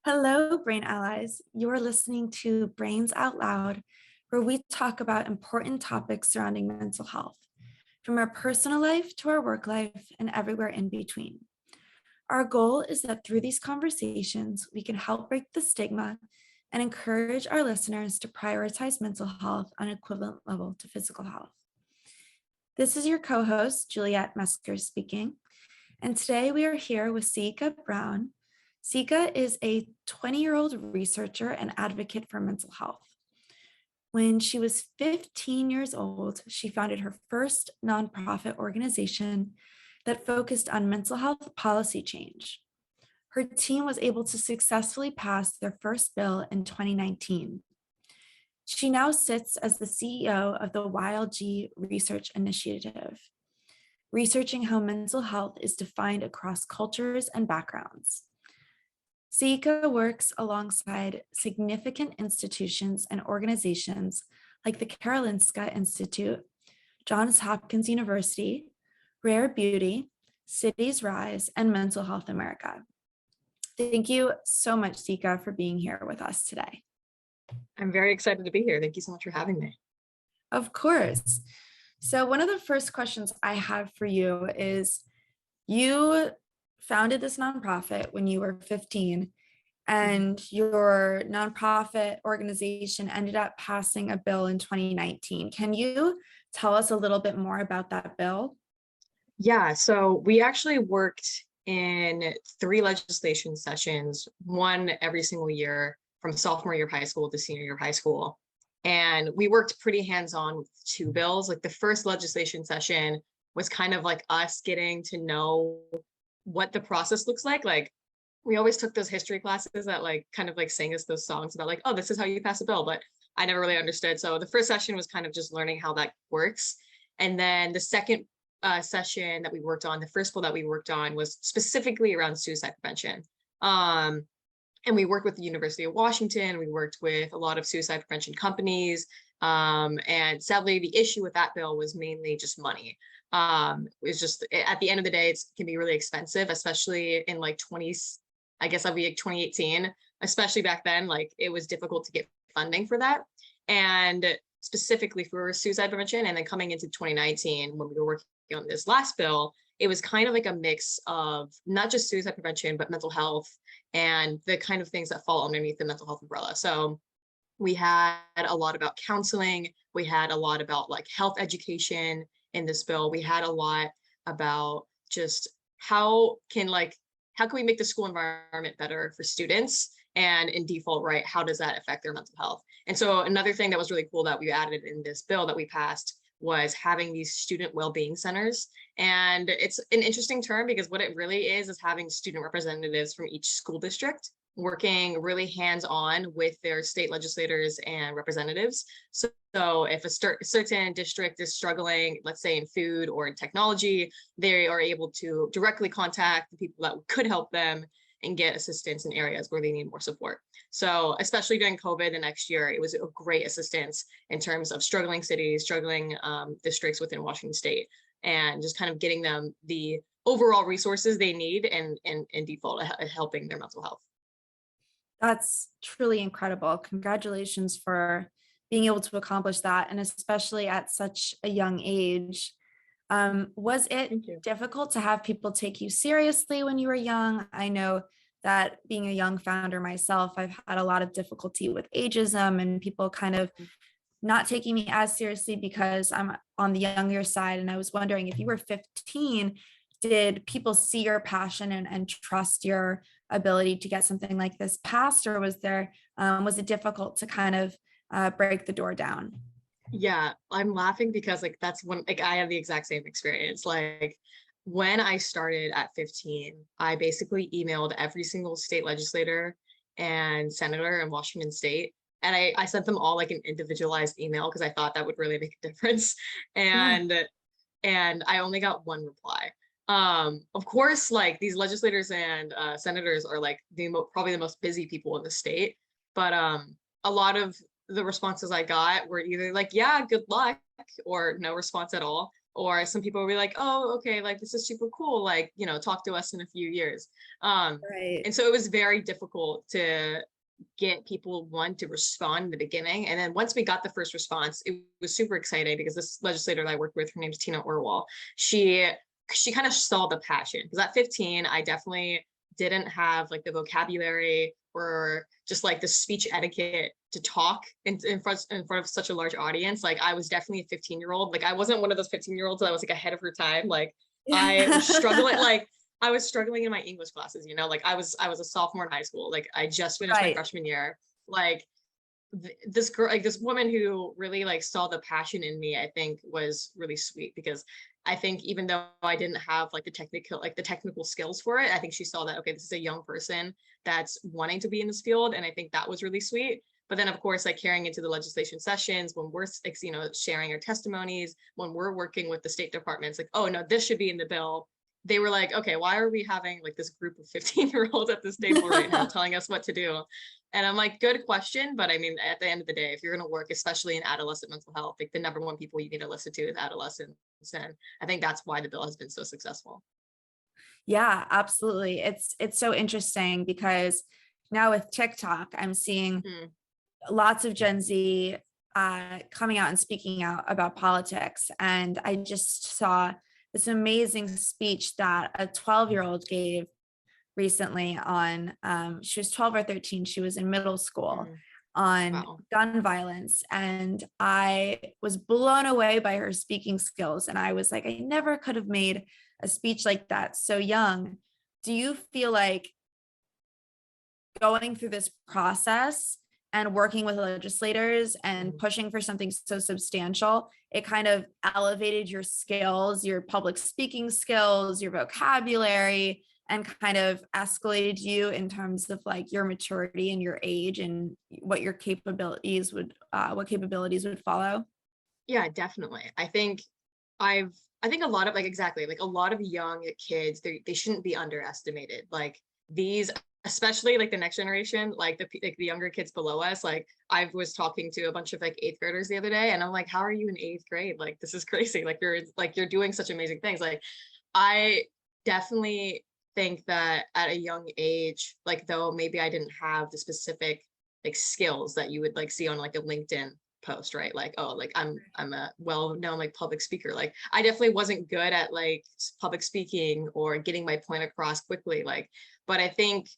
Hello, Brain Allies. You are listening to Brains Out Loud, where we talk about important topics surrounding mental health, from our personal life to our work life and everywhere in between. Our goal is that through these conversations, we can help break the stigma and encourage our listeners to prioritize mental health on an equivalent level to physical health. This is your co-host, Juliet Mesker speaking, and today we are here with Seika Brown. Seika is a 20-year-old researcher and advocate for mental health. When she was 15 years old, she founded her first nonprofit organization that focused on mental health policy change. Her team was able to successfully pass their first bill in 2019. She now sits as the CEO of the YLG Research Initiative, researching how mental health is defined across cultures and backgrounds. Seika works alongside significant institutions and organizations like the Karolinska Institute, Johns Hopkins University, Rare Beauty, Cities Rise, and Mental Health America. Thank you so much, Seika, for being here with us today. I'm very excited to be here. Thank you so much for having me. Of course. So one of the first questions I have for you is, you founded this nonprofit when you were 15, and your nonprofit organization ended up passing a bill in 2019. Can you tell us a little bit more about that bill? Yeah, so we actually worked in 3 legislation sessions, one every single year from sophomore year of high school to senior year of high school. And we worked pretty hands-on with 2 bills. Like the first legislation session was kind of like us getting to know what the process looks like. Like we always took those history classes that like kind of like sang us those songs about like, oh, this is how you pass a bill, but I never really understood. So the first session was kind of just learning how that works. And then the second session that we worked on, the first bill that we worked on was specifically around suicide prevention. And we worked with the University of Washington. We worked with a lot of suicide prevention companies. And sadly, the issue with that bill was mainly just money. It's just at the end of the day, it can be really expensive, especially in like 2018, especially back then, like it was difficult to get funding for that. And specifically for suicide prevention. And then coming into 2019, when we were working on this last bill, it was kind of like a mix of not just suicide prevention, but mental health and the kind of things that fall underneath the mental health umbrella. So we had a lot about counseling. We had a lot about like health education in this bill. We had a lot about just how can we make the school environment better for students? And in default, right, how does that affect their mental health? And so another thing that was really cool that we added in this bill that we passed was having these student well-being centers. And it's an interesting term because what it really is having student representatives from each school district working really hands-on with their state legislators and representatives. So if a certain district is struggling, let's say in food or in technology, they are able to directly contact the people that could help them and get assistance in areas where they need more support. So especially during COVID the next year, it was a great assistance in terms of struggling cities, struggling districts within Washington state, and just kind of getting them the overall resources they need and in default helping their mental health. That's truly incredible. Congratulations for being able to accomplish that, and especially at such a young age. Was it difficult to have people take you seriously when you were young? I know that being a young founder myself, I've had a lot of difficulty with ageism and people kind of not taking me as seriously because I'm on the younger side. And I was wondering, if you were 15, did people see your passion and trust your ability to get something like this passed, or was it difficult to kind of break the door down? Yeah, I'm laughing because like that's when like I have the exact same experience. Like when I started at 15, I basically emailed every single state legislator and senator in Washington state. And I sent them all like an individualized email because I thought that would really make a difference. And I only got one reply. Of course, like these legislators and senators are like probably the most busy people in the state. But a lot of the responses I got were either like, yeah, good luck, or no response at all. or some people will be like, oh, okay, like this is super cool, like, you know, talk to us in a few years. Right. And so it was very difficult to get people, one, to respond in the beginning. And then once we got the first response, it was super exciting because this legislator that I worked with, her name's Tina Orwell, she kind of saw the passion, because at 15, I definitely didn't have like the vocabulary or just like the speech etiquette to talk in front of such a large audience. Like I was definitely a 15-year-old. Like I wasn't one of those 15-year-olds that was like ahead of her time. Like I was struggling, like I was struggling in my English classes, you know, like I was a sophomore in high school. Like I just finished my Right. freshman year. Like this girl, like this woman who really like saw the passion in me, I think was really sweet, because I think even though I didn't have like the technical skills for it, I think she saw that, okay, this is a young person that's wanting to be in this field. And I think that was really sweet. But then of course, like carrying into the legislation sessions, when we're, you know, sharing our testimonies, when we're working with the state departments, like, oh no, this should be in the bill. They were like, okay, why are we having like this group of 15-year-olds at this table right now telling us what to do? And I'm like, good question. But I mean, at the end of the day, if you're going to work, especially in adolescent mental health, like the number one people you need to listen to is adolescents. And I think that's why the bill has been so successful. Yeah, absolutely. It's so interesting because now with TikTok, I'm seeing Mm, lots of Gen Z coming out and speaking out about politics. And I just saw this amazing speech that a 12-year-old gave recently on, she was 12 or 13, she was in middle school, mm, on wow. gun violence. And I was blown away by her speaking skills. And I was like, I never could have made a speech like that so young. Do you feel like going through this process and working with legislators and Mm. pushing for something so substantial, it kind of elevated your skills, your public speaking skills, your vocabulary, and kind of escalated you in terms of like your maturity and your age and what capabilities would follow? Yeah, definitely. I think a lot of, like, exactly, like a lot of young kids, they shouldn't be underestimated. Like these, especially like the next generation, like the younger kids below us. Like I was talking to a bunch of like eighth graders the other day, and I'm like, how are you in eighth grade? Like this is crazy. Like you're doing such amazing things. Like I definitely think that at a young age, like though maybe I didn't have the specific like skills that you would like see on like a LinkedIn post, right? Like, oh, like I'm a well-known like public speaker. Like I definitely wasn't good at like public speaking or getting my point across quickly. Like, but I think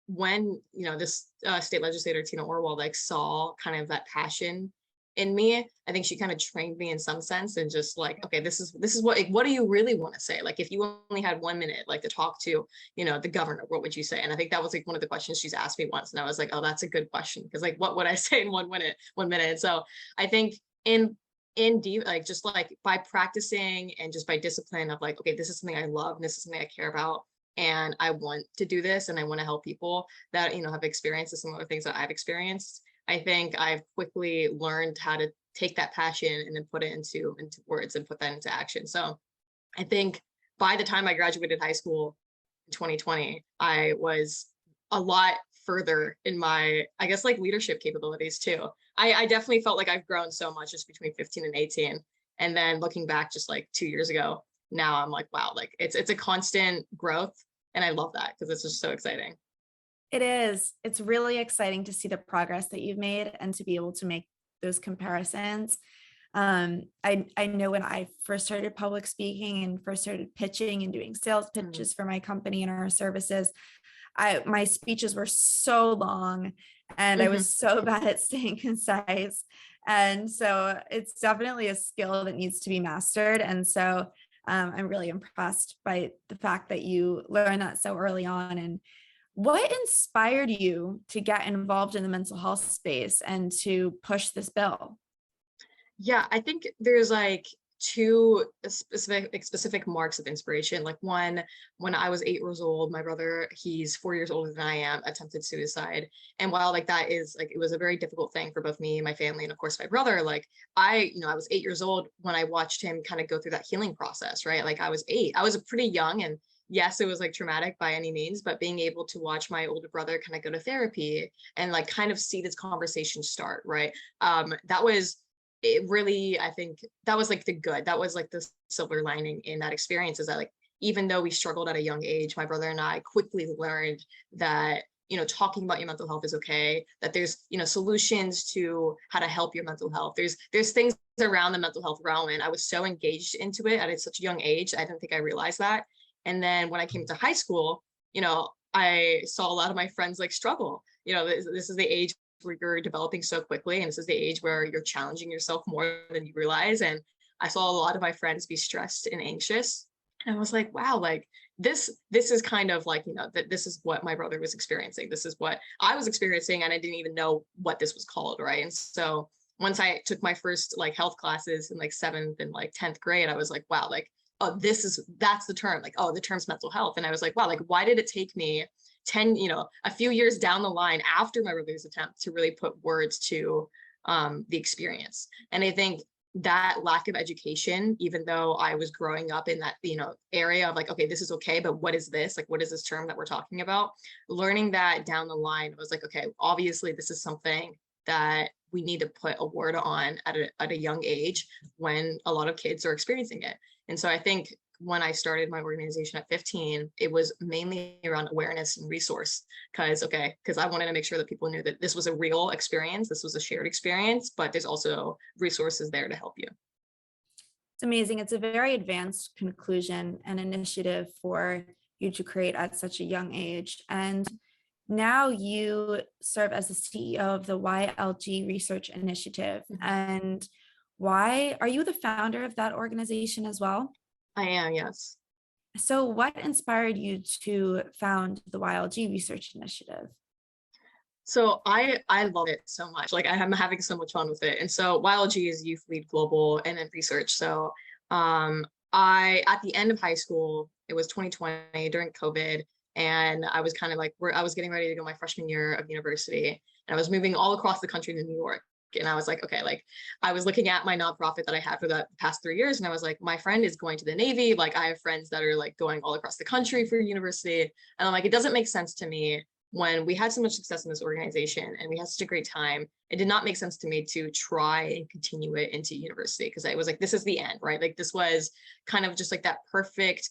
when, you know, this state legislator Tina Orwell like saw kind of that passion in me, I think she kind of trained me in some sense, and just like, okay, this is what, like, what do you really want to say? Like if you only had 1 minute like to talk to, you know, the governor, what would you say? And I think that was like one of the questions she's asked me once, and I was like, oh, that's a good question, because like what would I say in 1 minute? And so I think in deep, like just like by practicing and just by discipline of like, okay, this is something I love and this is something I care about, and I want to do this, and I want to help people that, you know, have experienced the similar things that I've experienced. I think I've quickly learned how to take that passion and then put it into words and put that into action. So I think by the time I graduated high school in 2020, I was a lot further in my, I guess, like leadership capabilities too. I definitely felt like I've grown so much just between 15 and 18. And then looking back just like 2 years ago, now I'm like, wow, like it's a constant growth. And I love that because it's just so exciting. It is. It's really exciting to see the progress that you've made and to be able to make those comparisons. I know when I first started public speaking and first started pitching and doing sales Mm, pitches for my company and our services, my speeches were so long and I mhm. was so bad at staying concise. And so it's definitely a skill that needs to be mastered. And so I'm really impressed by the fact that you learned that so early on. And what inspired you to get involved in the mental health space and to push this bill? Yeah, I think there's like two specific marks of inspiration. Like one, when I was 8 years old, my brother, he's 4 years older than I am, attempted suicide. And while like that is like, it was a very difficult thing for both me and my family, and of course my brother, like I was 8 years old when I watched him kind of go through that healing process, right? Like I was 8, I was pretty young, and yes, it was like traumatic by any means, but being able to watch my older brother kind of go to therapy and like kind of see this conversation start, right? That was it really, I think that was like the good, that was like the silver lining in that experience, is that like, even though we struggled at a young age, my brother and I quickly learned that, talking about your mental health is okay, that there's, solutions to how to help your mental health. There's things around the mental health realm. And I was so engaged into it at such a young age. I didn't think I realized that. And then when I came to high school, I saw a lot of my friends like struggle. This is the age where you're developing so quickly. And this is the age where you're challenging yourself more than you realize. And I saw a lot of my friends be stressed and anxious. And I was like, wow, like this is kind of like, that this is what my brother was experiencing. This is what I was experiencing. And I didn't even know what this was called. Right. And so once I took my first like health classes in like 7th and like 10th grade, I was like, wow, like, oh, that's the term, like, oh, the term's mental health. And I was like, wow, like, why did it take me 10, a few years down the line after my brother's attempt to really put words to the experience? And I think that lack of education, even though I was growing up in that, area of like, okay, this is okay, but what is this? Like, what is this term that we're talking about? Learning that down the line was like, okay, obviously this is something that we need to put a word on at a young age when a lot of kids are experiencing it. And so I think when I started my organization at 15, it was mainly around awareness and resource, because I wanted to make sure that people knew that this was a real experience, this was a shared experience, but there's also resources there to help you. It's amazing. It's a very advanced conclusion and initiative for you to create at such a young age. And now you serve as the CEO of the YLG Research Initiative. And why are you the founder of that organization as well? I am, yes. So what inspired you to found the YLG Research Initiative? So I love it so much. Like I'm having so much fun with it. And so YLG is Youth Lead Global and then Research. So I at the end of high school, it was 2020 during COVID, and I was kind of like I was getting ready to go my freshman year of university, and I was moving all across the country to New York. And I was like, okay, like I was looking at my nonprofit that I had for the past 3 years, and I was like, my friend is going to the Navy. Like I have friends that are like going all across the country for university, and I'm like, it doesn't make sense to me when we had so much success in this organization and we had such a great time. It did not make sense to me to try and continue it into university, because I was like, this is the end, right? Like this was kind of just like that perfect,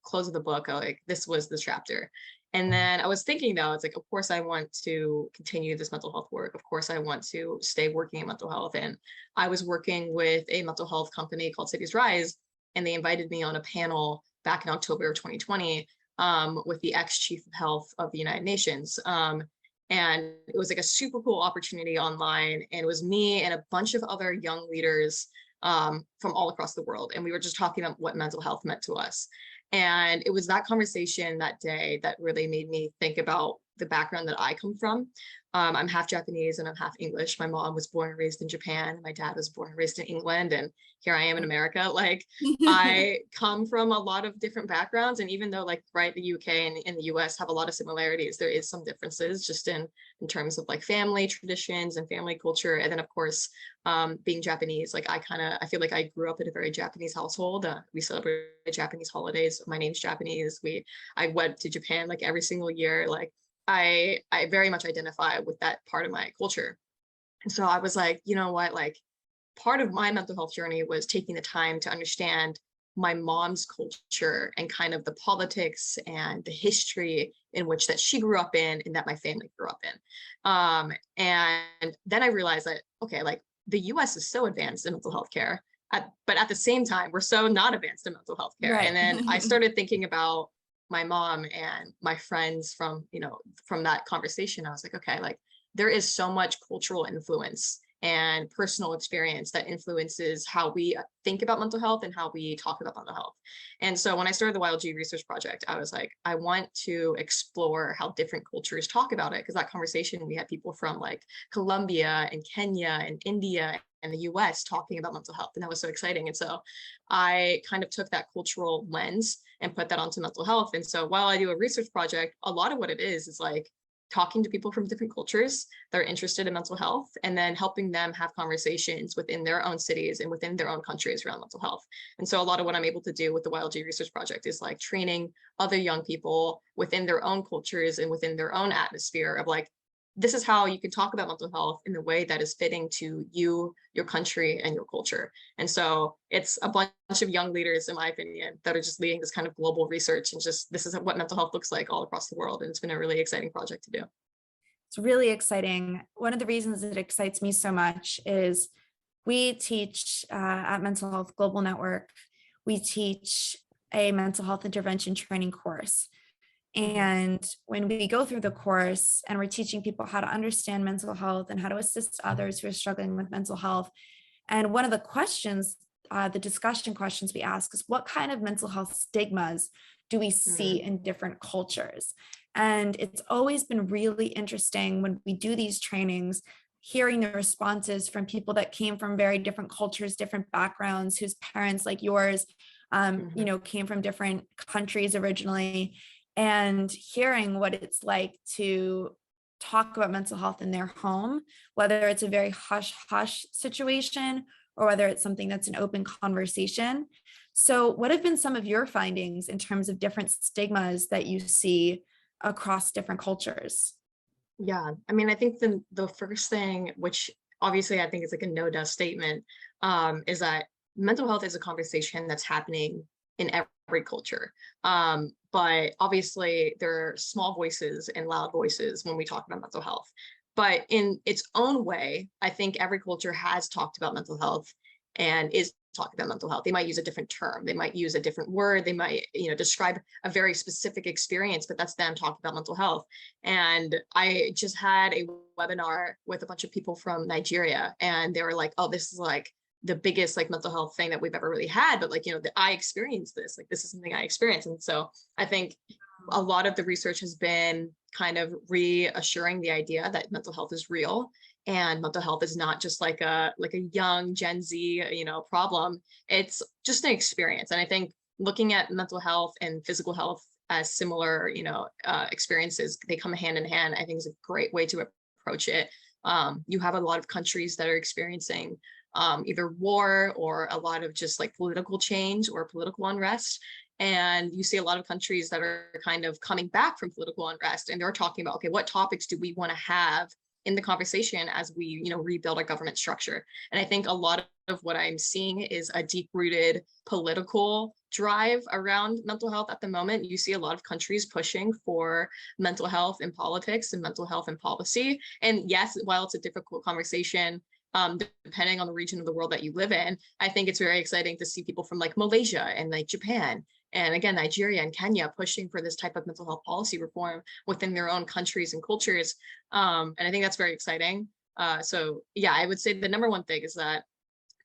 close of the book. Like this was the chapter. And then I was thinking though, it's like, of course I want to continue this mental health work. Of course I want to stay working in mental health. And I was working with a mental health company called Cities Rise, and they invited me on a panel back in October of 2020 with the ex-chief of health of the United Nations. And it was like a super cool opportunity online. And it was me and a bunch of other young leaders from all across the world. And we were just talking about what mental health meant to us. And it was that conversation that day that really made me think about the background that I come from. I'm half Japanese and I'm half English. My mom was born and raised in Japan. My dad was born and raised in England. And here I am in America. Like I come from a lot of different backgrounds. And even though like, right, the UK and the US have a lot of similarities, there is some differences just in terms of like family traditions and family culture. And then of course, being Japanese, like I feel like I grew up in a very Japanese household. We celebrate Japanese holidays. My name's Japanese. I went to Japan like every single year. Like I very much identify with that part of my culture. And so I was like, you know what, like part of my mental health journey was taking the time to understand my mom's culture and kind of the politics and the history in which that she grew up in and that my family grew up in. And then I realized that, okay, like the US is so advanced in mental health care, but at the same time, we're so not advanced in mental health care. Right. And then I started thinking about my mom and my friends from that conversation. I was like, okay, like there is so much cultural influence and personal experience that influences how we think about mental health and how we talk about mental health. And so when I started the YLG Research Project, I was like, I want to explore how different cultures talk about it. Because that conversation, we had people from like Colombia and Kenya and India and the US talking about mental health. And that was so exciting. And so I kind of took that cultural lens and put that onto mental health. And so while I do a research project, a lot of what it is like talking to people from different cultures that are interested in mental health, and then helping them have conversations within their own cities and within their own countries around mental health. And so a lot of what I'm able to do with the YLG Research Project is like training other young people within their own cultures and within their own atmosphere of like, this is how you can talk about mental health in a way that is fitting to you, your country, and your culture. And so it's a bunch of young leaders, in my opinion, that are just leading this kind of global research, and just this is what mental health looks like all across the world. And it's been a really exciting project to do. It's really exciting. One of the reasons it excites me so much is we teach at Mental Health Global Network, we teach a mental health intervention training course. And when we go through the course and we're teaching people how to understand mental health and how to assist others who are struggling with mental health, and one of the questions, the discussion questions we ask is, what kind of mental health stigmas do we see in different cultures? And it's always been really interesting when we do these trainings, hearing the responses from people that came from very different cultures, different backgrounds, whose parents, like yours, came from different countries originally, and hearing what it's like to talk about mental health in their home, whether it's a very hush-hush situation or whether it's something that's an open conversation. So what have been some of your findings in terms of different stigmas that you see across different cultures? Yeah, I mean, I think the first thing, which obviously I think is like a no-dust statement, is that mental health is a conversation that's happening in every culture. But obviously there are small voices and loud voices when we talk about mental health. But in its own way, I think every culture has talked about mental health and is talking about mental health. They might use a different term, they might use a different word, they might, describe a very specific experience, but that's them talking about mental health. And I just had a webinar with a bunch of people from Nigeria, and they were like, oh, this is like the biggest like mental health thing that we've ever really had, but like, I experienced this, like this is something I experienced. And so I think a lot of the research has been kind of reassuring the idea that mental health is real, and mental health is not just like a young Gen Z problem. It's just an experience. And I think looking at mental health and physical health as similar experiences, they come hand in hand, I think is a great way to approach it. You have a lot of countries that are experiencing either war or a lot of just like political change or political unrest. And you see a lot of countries that are kind of coming back from political unrest, and they're talking about, okay, what topics do we want to have in the conversation as we, rebuild our government structure? And I think a lot of what I'm seeing is a deep-rooted political drive around mental health at the moment. You see a lot of countries pushing for mental health in politics and mental health in policy. And yes, while it's a difficult conversation, depending on the region of the world that you live in, I think it's very exciting to see people from like Malaysia and like Japan, and again, Nigeria and Kenya pushing for this type of mental health policy reform within their own countries and cultures. And I think that's very exciting. So yeah, I would say the number one thing is that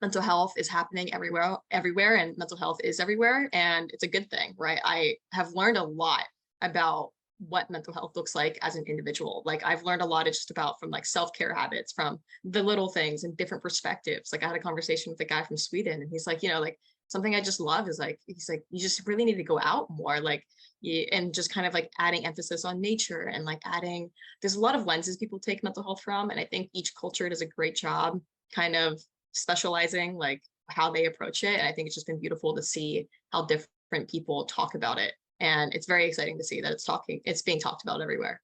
mental health is happening everywhere, and mental health is everywhere. And it's a good thing, right? I have learned a lot about what mental health looks like as an individual. Like I've learned a lot of just about from like self-care habits, from the little things and different perspectives. Like I had a conversation with a guy from Sweden, and he's like, like something I just love is like, he's like, you just really need to go out more, like, and just kind of like adding emphasis on nature, and like there's a lot of lenses people take mental health from. And I think each culture does a great job kind of specializing like how they approach it. And I think it's just been beautiful to see how different people talk about it. And it's very exciting to see that it's being talked about everywhere.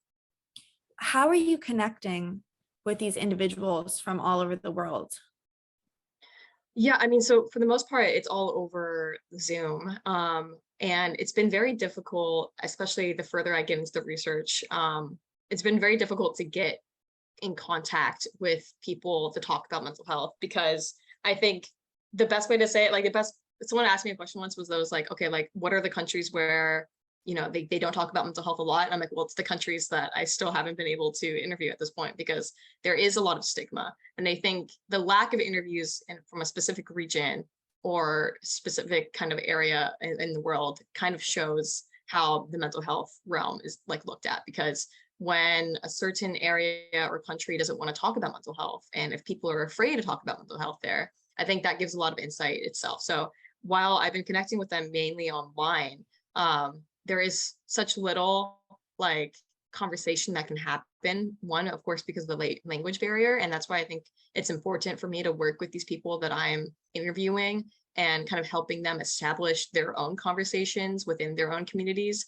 How are you connecting with these individuals from all over the world? Yeah, I mean, so for the most part, it's all over Zoom. And it's been very difficult, especially the further I get into the research. It's been very difficult to get in contact with people to talk about mental health, because I think the best way to say it, someone asked me a question once, was those like, okay, like what are the countries where they don't talk about mental health a lot? And I'm like, well, it's the countries that I still haven't been able to interview at this point, because there is a lot of stigma. And I think the lack of interviews from a specific region or specific kind of area in the world kind of shows how the mental health realm is like looked at. Because when a certain area or country doesn't want to talk about mental health, and if people are afraid to talk about mental health there, I think that gives a lot of insight itself. So while I've been connecting with them mainly online, there is such little like conversation that can happen. One, of course, because of the language barrier. And that's why I think it's important for me to work with these people that I'm interviewing and kind of helping them establish their own conversations within their own communities.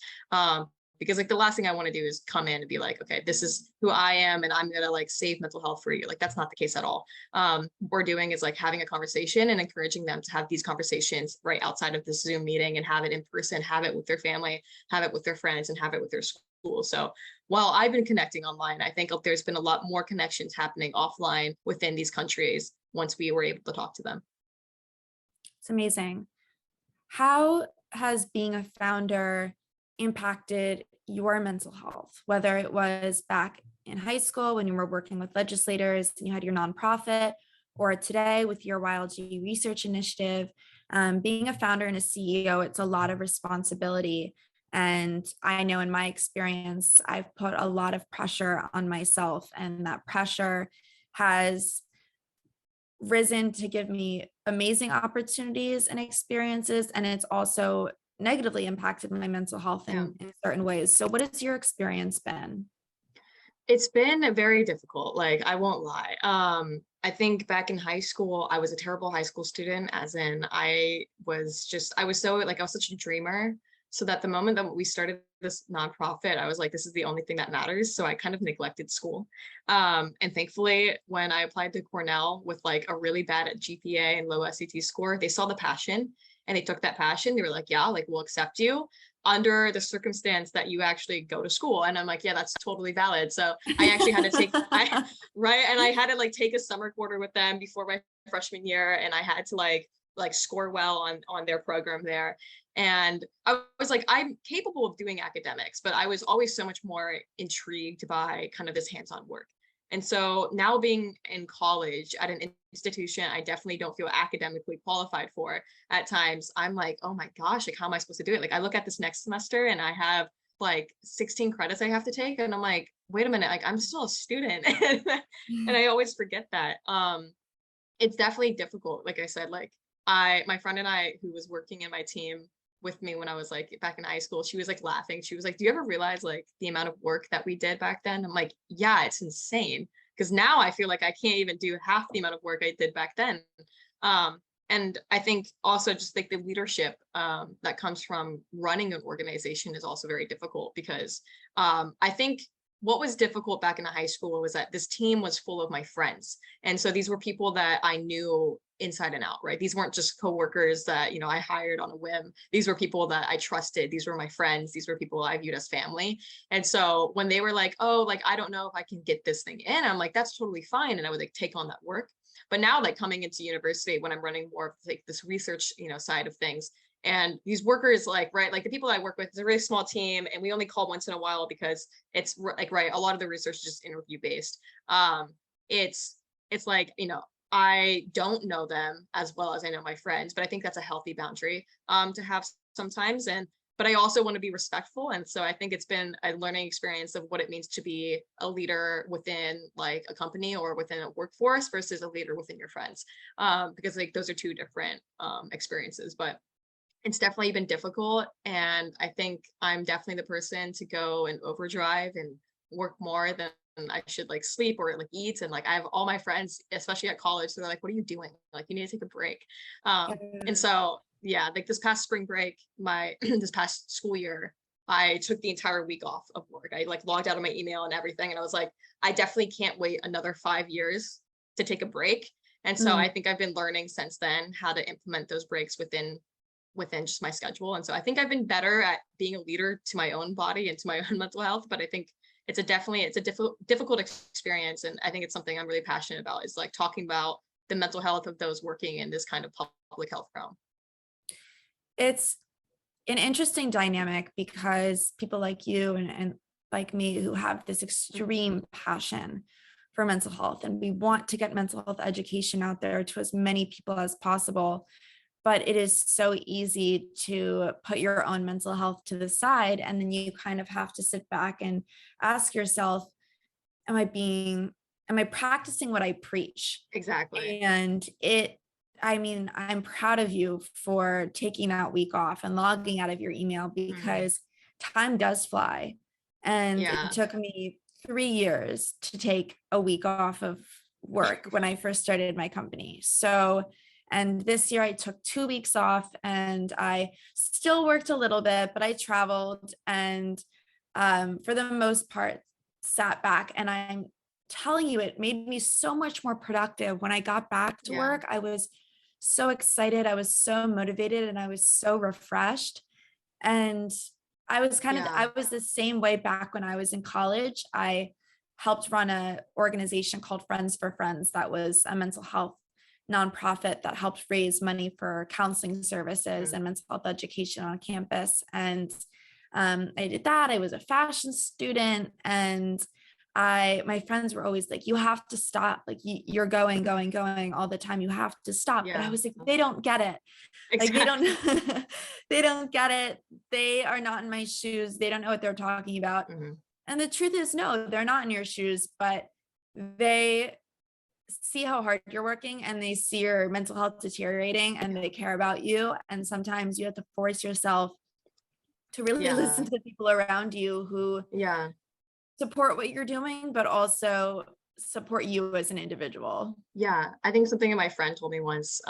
because like the last thing I want to do is come in and be like, okay, this is who I am and I'm gonna like save mental health for you. Like that's not the case at all. What we're doing is like having a conversation and encouraging them to have these conversations right outside of the Zoom meeting and have it in person, have it with their family, have it with their friends, and have it with their school. So while I've been connecting online, I think there's been a lot more connections happening offline within these countries once we were able to talk to them. It's amazing. How has being a founder impacted your mental health, whether it was back in high school when you were working with legislators and you had your nonprofit, or today with your YLG Research Initiative? Being a founder and a CEO, it's a lot of responsibility. And I know in my experience, I've put a lot of pressure on myself, and that pressure has risen to give me amazing opportunities and experiences, and it's also negatively impacted my mental health Yeah. in certain ways. So what has your experience been? It's been very difficult, like I won't lie. I think back in high school, I was a terrible high school student, as in I was such a dreamer. So that the moment that we started this nonprofit, I was like, this is the only thing that matters. So I kind of neglected school. And thankfully, when I applied to Cornell with like a really bad GPA and low SAT score, they saw the passion and they took that passion. They were like, yeah, like we'll accept you under the circumstance that you actually go to school. And I'm like, yeah, that's totally valid. So I actually had to take, right. And I had to like take a summer quarter with them before my freshman year. And I had to like score well on their program there. And I was like, I'm capable of doing academics, but I was always so much more intrigued by kind of this hands-on work. And so now being in college at an institution I definitely don't feel academically qualified for at times, I'm like, oh my gosh, like how am I supposed to do it? Like I look at this next semester and I have like 16 credits I have to take. And I'm like, wait a minute, like I'm still a student. And I always forget that. It's definitely difficult. Like I said, like my friend and I, who was working in my team with me when I was like back in high school, she was like laughing. She was like, do you ever realize like the amount of work that we did back then? I'm like, yeah, it's insane. Because now I feel like I can't even do half the amount of work I did back then. And I think also just like the leadership that comes from running an organization is also very difficult because I think what was difficult back in the high school was that this team was full of my friends. And so these were people that I knew inside and out, right? These weren't just coworkers that, you know, I hired on a whim. These were people that I trusted. These were my friends. These were people I viewed as family. And so when they were like, oh, like, I don't know if I can get this thing in, I'm like, that's totally fine. And I would like take on that work. But now like coming into university, when I'm running more of like this research, you know, side of things, and these workers, like, right, like the people I work with is a really small team and we only call once in a while because it's like, right, a lot of the research is just interview based. It's like, you know, I don't know them as well as I know my friends, but I think that's a healthy boundary to have sometimes. But I also want to be respectful. And so I think it's been a learning experience of what it means to be a leader within like a company or within a workforce versus a leader within your friends, because like those are two different experiences. But it's definitely been difficult. And I think I'm definitely the person to go and overdrive and work more than I should like sleep or like eat. And like I have all my friends, especially at college, so they're like, what are you doing? Like you need to take a break. And so yeah, like this past spring break, this past school year, I took the entire week off of work. I like logged out of my email and everything. And I was like, I definitely can't wait another 5 years to take a break. And so I think I've been learning since then how to implement those breaks within just my schedule. And so I think I've been better at being a leader to my own body and to my own mental health. But I think it's a difficult experience. And I think it's something I'm really passionate about, is like talking about the mental health of those working in this kind of public health realm. It's an interesting dynamic because people like you and like me who have this extreme passion for mental health, and we want to get mental health education out there to as many people as possible. But it is so easy to put your own mental health to the side. And then you kind of have to sit back and ask yourself, am I practicing what I preach? Exactly. And I'm proud of you for taking that week off and logging out of your email, because time does fly. And it took me 3 years to take a week off of work when I first started my company. And this year I took 2 weeks off and I still worked a little bit, but I traveled and for the most part, sat back. And I'm telling you, it made me so much more productive. When I got back to Yeah. work, I was so excited. I was so motivated and I was so refreshed. And Yeah. I was the same way back when I was in college. I helped run a organization called Friends for Friends that was a mental health nonprofit that helped raise money for counseling services Mhm. and mental health education on campus. And I did that. I was a fashion student, and my friends were always like, you have to stop. Like you're going all the time. You have to stop. But I Yeah. was like, they don't get it. Like they don't, Exactly. they don't get it. They are not in my shoes. They don't know what they're talking about. Mhm. And the truth is, no, they're not in your shoes, but they see how hard you're working and they see your mental health deteriorating and they care about you. And sometimes you have to force yourself to really listen Yeah. to the people around you who Yeah. support what you're doing, but also support you as an individual. Yeah. I think something that my friend told me once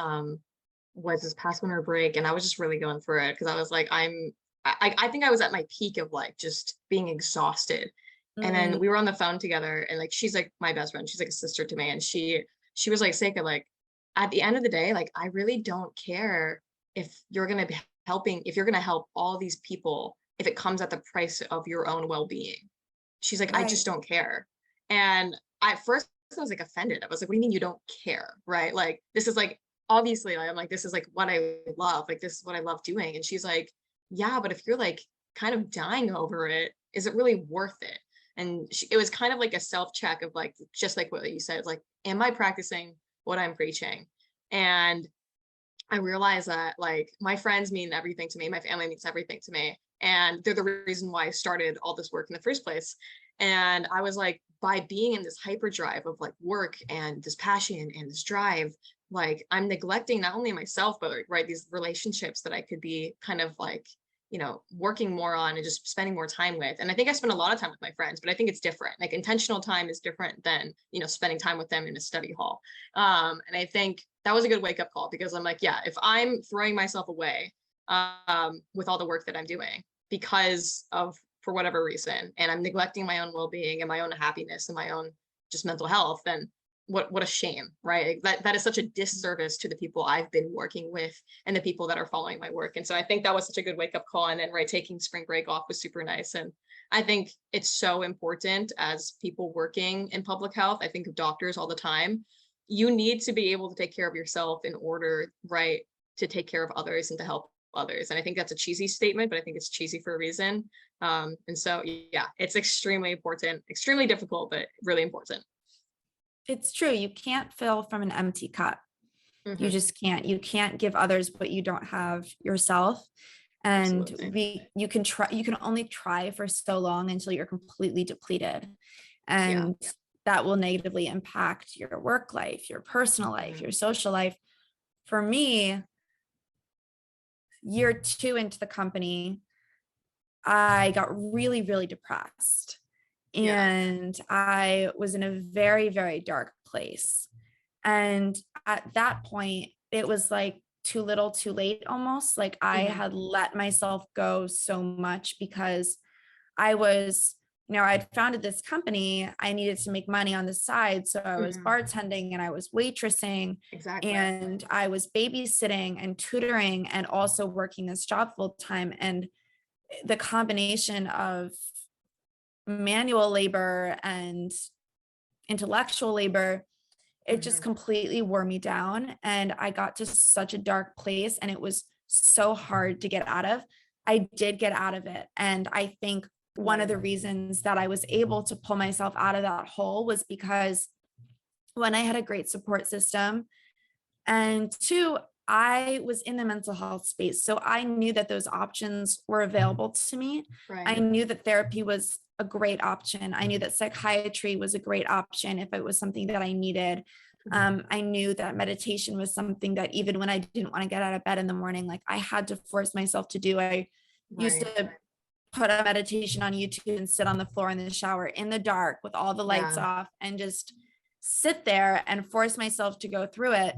was this past winter break, and I was just really going through it because I was like, I think I was at my peak of like just being exhausted. And then Mm, we were on the phone together, and like she's like my best friend. She's like a sister to me. And she was like, Seika, like at the end of the day, like I really don't care if you're gonna be helping, if you're gonna help all these people, if it comes at the price of your own well-being. She's like, I right. just don't care. And at first I was like offended. I was like, what do you mean you don't care? Right? Like this is like obviously I'm like, this is like what I love. Like this is what I love doing. And she's like, yeah, but if you're like kind of dying over it, is it really worth it? And it was kind of like a self check of like, just like what you said, like, am I practicing what I'm preaching? And I realized that like my friends mean everything to me, my family means everything to me, and they're the reason why I started all this work in the first place. And I was like, by being in this hyperdrive of like work and this passion and this drive, like I'm neglecting not only myself, but like, right, these relationships that I could be kind of like, working more on and just spending more time with. And I think I spend a lot of time with my friends, but I think it's different. Like intentional time is different than, spending time with them in a study hall. And I think that was a good wake up call because I'm like, yeah, if I'm throwing myself away with all the work that I'm doing because of, for whatever reason, and I'm neglecting my own well-being and my own happiness and my own just mental health, then what a shame, right? That is such a disservice to the people I've been working with and the people that are following my work. And so I think that was such a good wake up call. And then right, taking spring break off was super nice. And I think it's so important as people working in public health. I think of doctors all the time. You need to be able to take care of yourself in order, right, to take care of others and to help others. And I think that's a cheesy statement, but I think it's cheesy for a reason. And so, yeah, it's extremely important, extremely difficult, but really important. It's true. You can't fill from an empty cup. You Hmm. just can't. You can't give others what you don't have yourself. And Absolutely. you can only try for so long until you're completely depleted. Yeah. And that will negatively impact your work life, your personal life, Hmm. your social life. For me, year 2 into the company, I got really, really depressed. Yeah. And I was in a very, very dark place. And at that point, it was like too little, too late almost. Like I Hmm. had let myself go so much because I was, I'd founded this company. I needed to make money on the side. So I was Hmm. bartending and I was waitressing Exactly. and I was babysitting and tutoring and also working this job full time. And the combination of manual labor and intellectual labor, it just Hmm. completely wore me down. And I got to such a dark place and it was so hard to get out of. I did get out of it. And I think one of Right. the reasons that I was able to pull myself out of that hole was because when I had a great support system, and two, I was in the mental health space. So I knew that those options were available to me. I Right. knew that therapy was a great option. I knew that psychiatry was a great option if it was something that I needed. Hmm. I knew that meditation was something that even when I didn't want to get out of bed in the morning, like I had to force myself to do. I used Right. to put a meditation on YouTube and sit on the floor in the shower in the dark with all the lights Yeah. off and just sit there and force myself to go through it.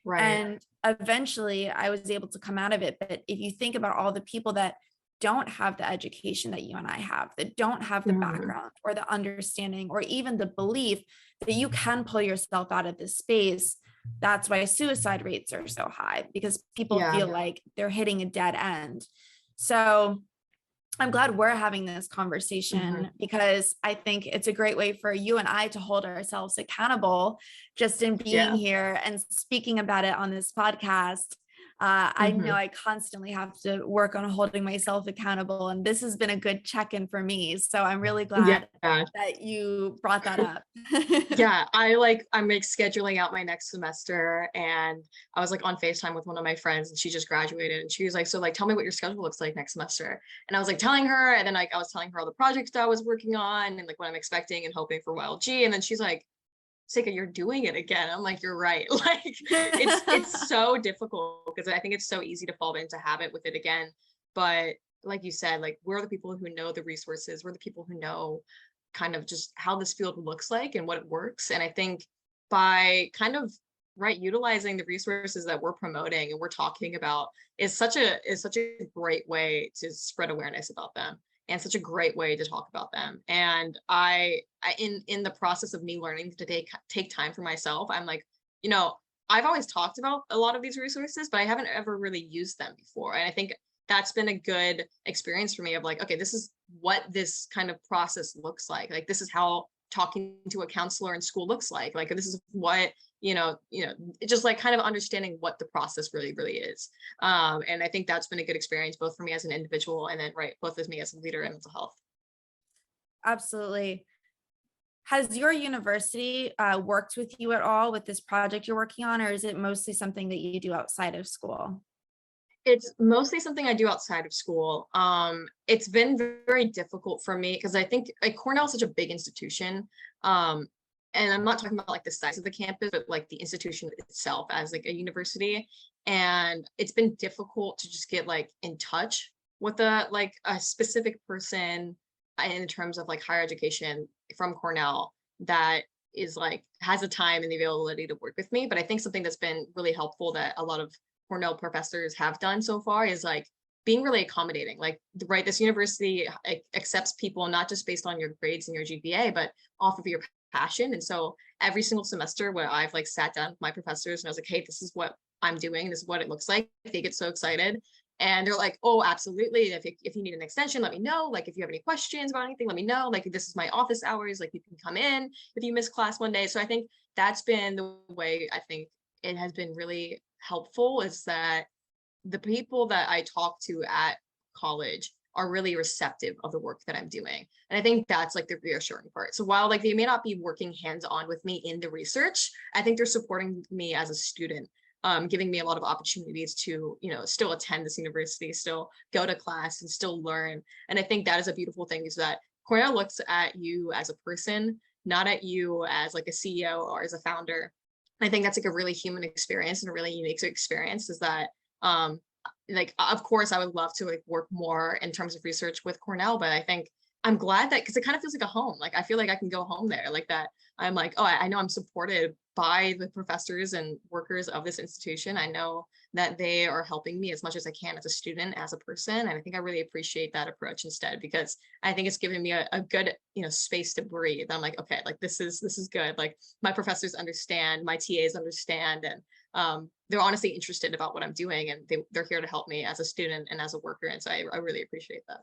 Right. And eventually I was able to come out of it. But if you think about all the people that don't have the education that you and I have, that don't have the background or the understanding or even the belief that you can pull yourself out of this space. That's why suicide rates are so high, because people Yeah. feel like they're hitting a dead end. So I'm glad we're having this conversation, because I think it's a great way for you and I to hold ourselves accountable just in being Yeah. here and speaking about it on this podcast. I know I constantly have to work on holding myself accountable, and this has been a good check-in for me. So I'm really glad Yeah. that you brought that up. Yeah, I'm like scheduling out my next semester, and I was like on FaceTime with one of my friends, and she just graduated, and she was like, so like tell me what your schedule looks like next semester. And I was like telling her, and then like I was telling her all the projects that I was working on and like what I'm expecting and hoping for YLG. And then she's like, Seika, you're doing it again. I'm like, you're right. Like it's so difficult because I think it's so easy to fall into habit with it again. But like you said, like we're the people who know the resources, we're the people who know kind of just how this field looks like and what it works. And I think by kind of utilizing the resources that we're promoting and we're talking about is such a great way to spread awareness about them, and such a great way to talk about them. And I in the process of me learning to take time for myself, I'm like, I've always talked about a lot of these resources, but I haven't ever really used them before. And I think that's been a good experience for me of like, okay, this is what this kind of process looks like. Like, this is how talking to a counselor in school looks like this is what, just like kind of understanding what the process really, really is. And I think that's been a good experience, both for me as an individual and then, both as me as a leader in mental health. Absolutely. Has your university worked with you at all with this project you're working on, or is it mostly something that you do outside of school? It's mostly something I do outside of school. It's been very difficult for me because I think like Cornell is such a big institution. And I'm not talking about like the size of the campus, but like the institution itself as like a university. And it's been difficult to just get like in touch with a specific person in terms of like higher education from Cornell that is like has the time and the availability to work with me. But I think something that's been really helpful that a lot of Cornell professors have done so far is like being really accommodating. Like, this university accepts people not just based on your grades and your GPA, but off of your passion. And so every single semester where I've like sat down with my professors and I was like, hey, this is what I'm doing, this is what it looks like, they get so excited. And they're like, oh, absolutely. If you need an extension, let me know. Like, if you have any questions about anything, let me know. Like, this is my office hours. Like, you can come in if you miss class one day. So I think that's been the way I think it has been really helpful, is that the people that I talk to at college are really receptive of the work that I'm doing. And I think that's like the reassuring part. So while like they may not be working hands-on with me in the research, I think they're supporting me as a student, giving me a lot of opportunities to, still attend this university, still go to class and still learn. And I think that is a beautiful thing, is that Cornell looks at you as a person, not at you as like a CEO or as a founder. I think that's like a really human experience and a really unique experience, is that of course I would love to like work more in terms of research with Cornell, but I think I'm glad that, because it kind of feels like a home. Like, I feel like I can go home there, like that. I'm like, oh, I know I'm supported by the professors and workers of this institution. I know that they are helping me as much as I can as a student, as a person. And I think I really appreciate that approach instead, because I think it's given me a good, space to breathe. I'm like, okay, like this is good. Like, my professors understand, my TAs understand, and they're honestly interested about what I'm doing, and they're here to help me as a student and as a worker. And so I really appreciate that.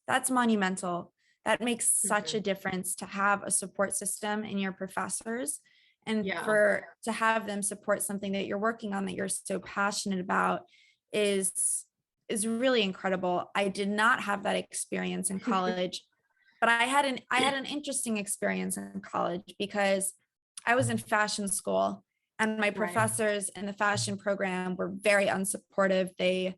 That's monumental. That makes such a difference to have a support system in your professors, and Yeah. to have them support something that you're working on that you're so passionate about is really incredible. I did not have that experience in college, but I had an interesting experience in college, because I was in fashion school, and my Right. professors in the fashion program were very unsupportive. They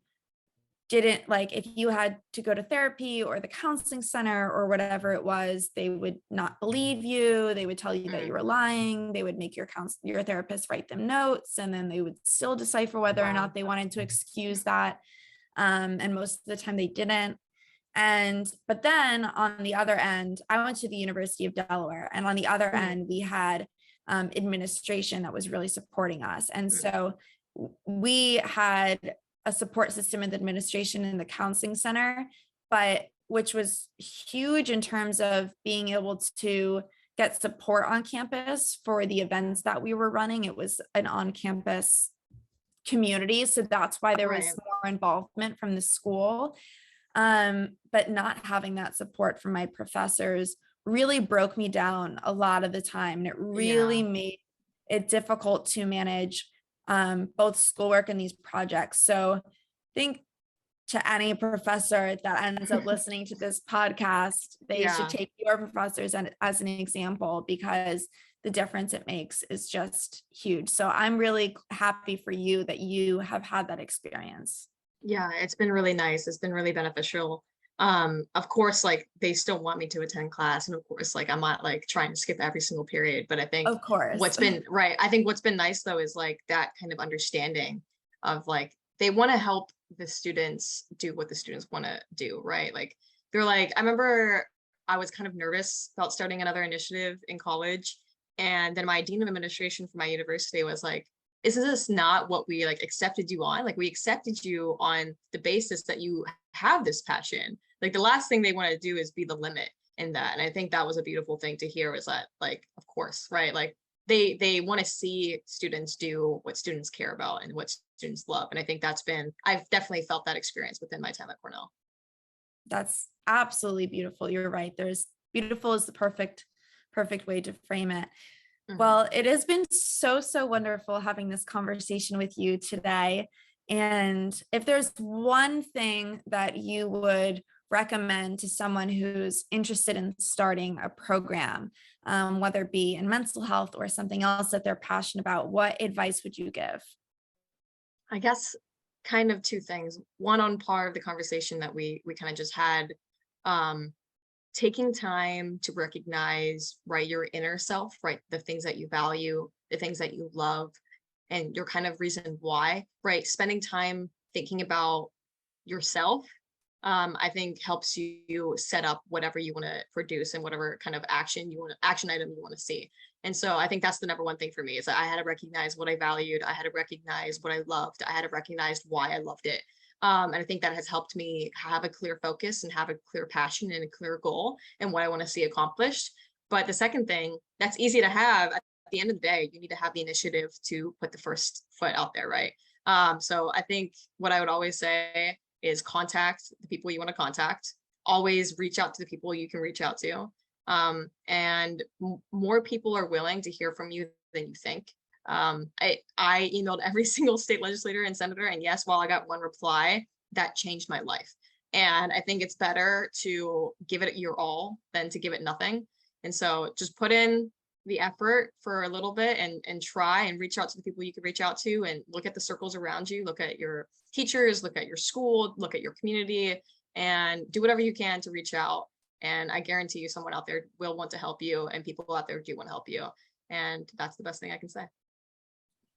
didn't like, if you had to go to therapy or the counseling center or whatever it was, they would not believe you. They would tell you that you were lying. They would make your therapist write them notes, and then they would still decipher whether or not they wanted to excuse that. And most of the time they didn't. But then on the other end, I went to the University of Delaware, and on the other end, we had administration that was really supporting us. And so we had a support system in the administration in the counseling center, but which was huge in terms of being able to get support on campus for the events that we were running. It was an on-campus community, so that's why there was Right. more involvement from the school. But not having that support from my professors really broke me down a lot of the time, and it really Yeah. made it difficult to manage both schoolwork and these projects. So I think to any professor that ends up listening to this podcast, they should Yeah. take your professors as an example, because the difference it makes is just huge. So I'm really happy for you that you have had that experience. Yeah, it's been really nice. It's been really beneficial. Of course, like they still want me to attend class, and of course, like I'm not like trying to skip every single period, but I think Of course. what's been right, I think what's been nice though is like that kind of understanding of like they want to help the students do what the students want to do, right? Like they're like, I remember I was kind of nervous about starting another initiative in college, and then my dean of administration for my university was like, isn't this not what we like accepted you on? Like we accepted you on the basis that you have this passion. Like the last thing they want to do is be the limit in that. And I think that was a beautiful thing to hear, is that like, of course, right? Like they want to see students do what students care about and what students love. And I think I've definitely felt that experience within my time at Cornell. That's absolutely beautiful. You're right. There's beautiful is the perfect way to frame it. Mhm. Well, it has been so wonderful having this conversation with you today. And if there's one thing that you would recommend to someone who's interested in starting a program, whether it be in mental health or something else that they're passionate about, what advice would you give? I guess kind of two things. One on par of the conversation that we kind of just had. Um, Taking time to recognize, right, your inner self, right, the things that you value, the things that you love, and your kind of reason why, right, spending time thinking about yourself, I think helps you set up whatever you want to produce and whatever kind of action item you want to see. And so I think that's the number one thing for me, is that I had to recognize what I valued, I had to recognize what I loved, I had to recognize why I loved it. And I think that has helped me have a clear focus and have a clear passion and a clear goal and what I want to see accomplished. But the second thing that's easy to have, at the end of the day, you need to have the initiative to put the first foot out there, right? So I think what I would always say is contact the people you want to contact. Always reach out to the people you can reach out to. And more people are willing to hear from you than you think. I emailed every single state legislator and senator, and yes, while I got one reply, that changed my life. And I think it's better to give it your all than to give it nothing. And so just put in the effort for a little bit and try and reach out to the people you can reach out to, and look at the circles around you, look at your teachers, look at your school, look at your community, and do whatever you can to reach out. And I guarantee you someone out there will want to help you, and people out there do want to help you. And that's the best thing I can say.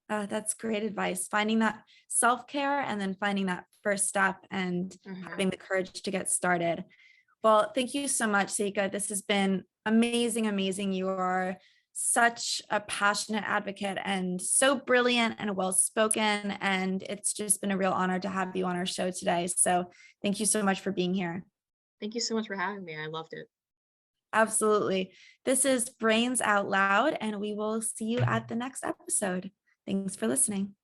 That's great advice. Finding that self-care and then finding that first step and Mhm. having the courage to get started. Well, thank you so much, Seika. This has been amazing. You are such a passionate advocate and so brilliant and well-spoken. And it's just been a real honor to have you on our show today. So thank you so much for being here. Thank you so much for having me. I loved it. Absolutely. This is Brains Out Loud, and we will see you at the next episode. Thanks for listening.